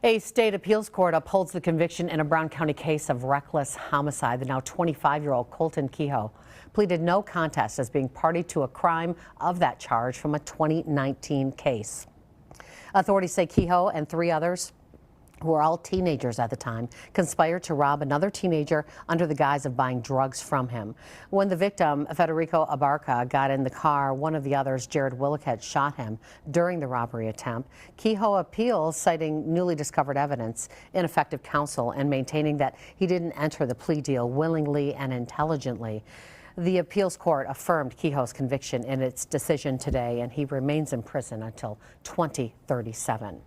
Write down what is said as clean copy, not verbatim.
A state appeals court upholds the conviction in a Brown County case of reckless homicide. The now 25-year-old Colton Kehoe pleaded no contest as being party to a crime of that charge from a 2019 case. Authorities say Kehoe and three others, who were all teenagers at the time, conspired to rob another teenager under the guise of buying drugs from him. When the victim, Federico Abarca, got in the car, one of the others, Jared Willicat, shot him during the robbery attempt. Kehoe appeals, citing newly discovered evidence, ineffective counsel, and maintaining that he didn't enter the plea deal willingly and intelligently. The appeals court affirmed Kehoe's conviction in its decision today, and he remains in prison until 2037.